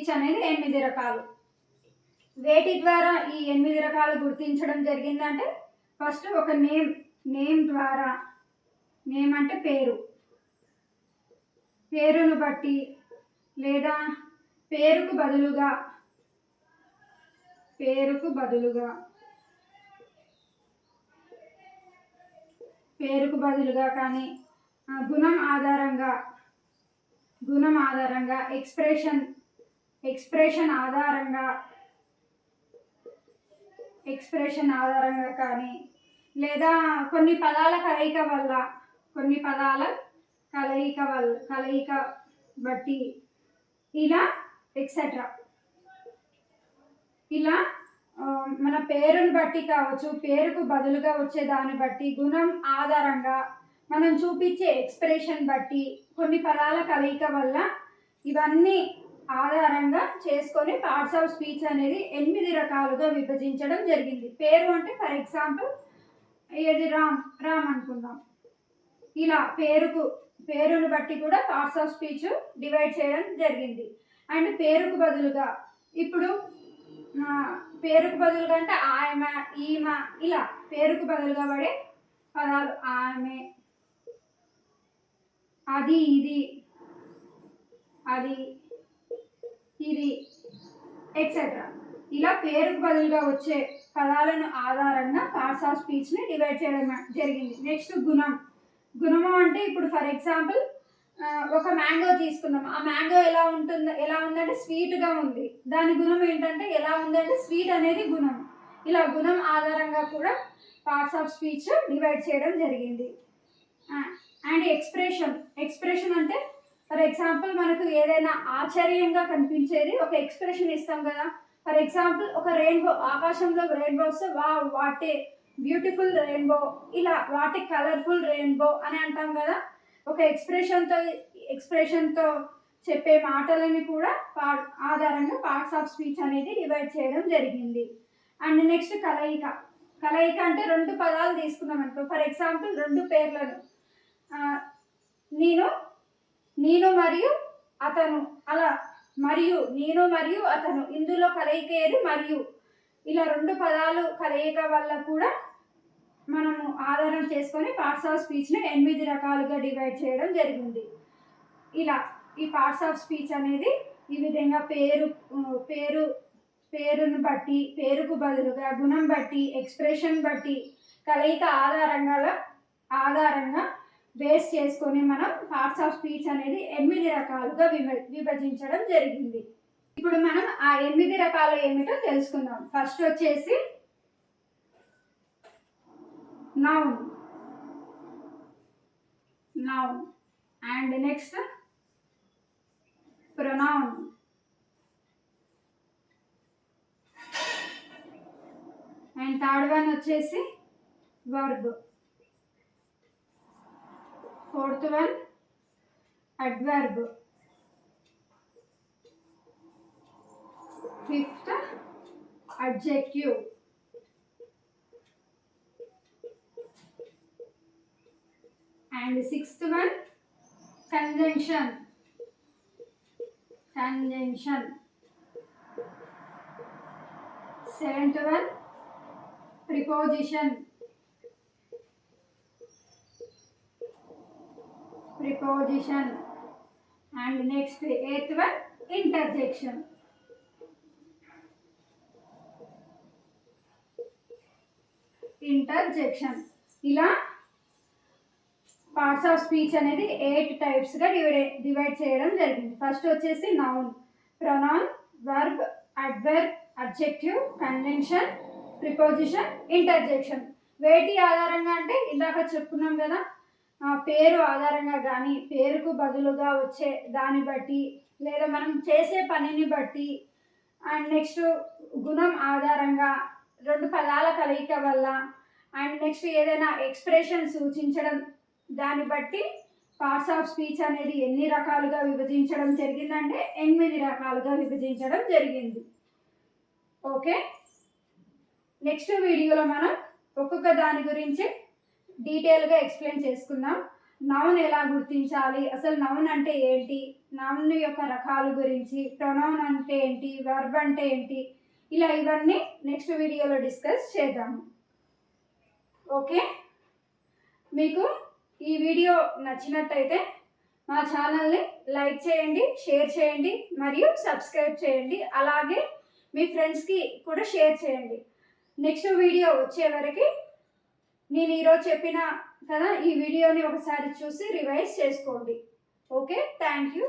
Speech అనేది 8 రకాలు. వేటి ద్వారా ఈ 8 రకాలు గుర్తించడం జరిగిందంటే ఫస్ట్ ఒక నేమ్ ద్వారా, నేమ్ అంటే పేరును బట్టి లేదా పేరుకు బదులుగా కానీ గుణం ఆధారంగా ఎక్స్ప్రెషన్ ఆధారంగా కానీ లేదా కొన్ని పదాల కలయిక బట్టి ఇలా ఎక్సెట్రా. ఇలా మన పేరుని బట్టి కావచ్చు, పేరుకు బదులుగా వచ్చే దాన్ని బట్టి, గుణం ఆధారంగా, మనం చూపించే ఎక్స్ప్రెషన్ బట్టి, కొన్ని పదాల కలయిక వల్ల ఇవన్నీ ఆధారంగా చేసుకొని పార్ట్స్ ఆఫ్ స్పీచ్ అనేది 8 రకాలుగా విభజించడం జరిగింది. పేరు అంటే ఫర్ ఎగ్జాంపుల్ ఏది రామ్ అనుకుందాం. ఇలా పేరును బట్టి కూడా పార్ట్స్ ఆఫ్ స్పీచ్ డివైడ్ చేయడం జరిగింది. అండ్ పేరుకు బదులుగా, ఇప్పుడు పేరుకు బదులుగా అంటే ఆమె, ఈమె, ఇలా పేరుకు బదులుగా పడే పదాలు ఆమె, అది, ఇది ఎక్సెట్రా. ఇలా పేరుకు బదులుగా వచ్చే పదాలను ఆధారంగా పార్ట్స్ ఆఫ్ స్పీచ్ని డివైడ్ చేయడం జరిగింది. నెక్స్ట్ గుణము అంటే ఇప్పుడు ఫర్ ఎగ్జాంపుల్ ఒక మ్యాంగో తీసుకున్నాం. ఆ మ్యాంగో ఎలా ఉందంటే స్వీట్గా ఉంది. దాని గుణం ఏంటంటే ఎలా ఉందంటే స్వీట్ అనేది గుణం. ఇలా గుణం ఆధారంగా కూడా పార్ట్స్ ఆఫ్ స్పీచ్ డివైడ్ చేయడం జరిగింది. అండ్ ఎక్స్ప్రెషన్ అంటే ఫర్ ఎగ్జాంపుల్ మనకు ఏదైనా ఆశ్చర్యంగా కనిపించేది ఒక ఎక్స్ప్రెషన్ ఇస్తాం కదా. ఫర్ ఎగ్జాంపుల్ ఒక రెయిన్బో, ఆకాశంలో రెయిన్బో వస్తే వాట్ ఏ బ్యూటిఫుల్ రెయిన్బో, ఇలా వాట్ ఏ కలర్ఫుల్ రెయిన్బో అని అంటాం కదా. ఒక ఎక్స్ప్రెషన్తో చెప్పే మాటలని కూడా ఆధారంగా పార్ట్స్ ఆఫ్ స్పీచ్ అనేది డివైడ్ చేయడం జరిగింది. అండ్ నెక్స్ట్ కలయిక అంటే 2 పదాలు తీసుకున్నాం అనుకో. ఫర్ ఎగ్జాంపుల్ 2 పేర్లను నేను మరియు అతను, అలా నేను మరియు అతను, ఇందులో కలయిక ఏది మరియు. ఇలా 2 పదాలు కలయిక వల్ల కూడా మనము ఆధారం చేసుకొని పార్ట్స్ ఆఫ్ స్పీచ్ని 8 రకాలుగా డివైడ్ చేయడం జరిగింది. ఇలా ఈ పార్ట్స్ ఆఫ్ స్పీచ్ అనేది ఈ విధంగా పేరును బట్టి, పేరుకు బదులుగా, గుణం బట్టి, ఎక్స్ప్రెషన్ బట్టి, కలయిక ఆధారంగా బేస్ చేసుకొని మనం పార్ట్స్ ఆఫ్ స్పీచ్ అనేది 8 రకాలుగా విభజించడం జరిగింది. ఇప్పుడు మనం ఆ 8 రకాలు ఏమిటో తెలుసుకుందాం. ఫస్ట్ వచ్చేసి noun and next pronoun and third one వచ్చేసి verb, fourth one adverb, fifth adjective, and sixth one conjunction, seventh one preposition, and next eighth one interjection. ఇలా పార్ట్స్ ఆఫ్ స్పీచ్ అనేది 8 టైప్స్గా డివైడ్ చేయడం జరిగింది. ఫస్ట్ వచ్చేసి noun, pronoun, verb, adverb, adjective, conjunction, preposition, interjection. వేటి ఆధారంగా అంటే ఇందాక చెప్పుకున్నాం కదా, పేరు ఆధారంగా కానీ, పేరుకు బదులుగా వచ్చే దాన్ని బట్టి, లేదా మనం చేసే పనిని బట్టి, అండ్ నెక్స్ట్ గుణం ఆధారంగా, 2 పదాల కలయిక వల్ల, అండ్ నెక్స్ట్ ఏదైనా ఎక్స్ప్రెషన్ సూచించడం, దాన్ని బట్టి పార్ట్స్ ఆఫ్ స్పీచ్ అనేది ఎన్ని రకాలుగా విభజించడం జరిగిందంటే 8 రకాలుగా విభజించడం జరిగింది. ఓకే, నెక్స్ట్ వీడియోలో మనం ఒక్కొక్క దాని గురించి డీటెయిల్గా ఎక్స్ప్లెయిన్ చేసుకుందాం. నౌన్ ఎలా గుర్తించాలి, అసలు నౌన్ అంటే ఏంటి, నౌన్ యొక్క రకాల గురించి, ప్రొనౌన్ అంటే ఏంటి, వర్బ్ అంటే ఏంటి, ఇలా ఇవన్నీ నెక్స్ట్ వీడియోలో డిస్కస్ చేద్దాము. ఓకే, మీకు ఈ వీడియో నచ్చినట్టయితే మా ఛానల్ని లైక్ చేయండి, షేర్ చేయండి మరియు సబ్స్క్రైబ్ చేయండి. అలాగే మీ ఫ్రెండ్స్కి కూడా షేర్ చేయండి. నెక్స్ట్ వీడియో వచ్చే వరకు నేను ఈరోజు చెప్పిన కదా ఈ వీడియోని ఒకసారి చూసి రివైజ్ చేసుకోండి. Okay, thank you.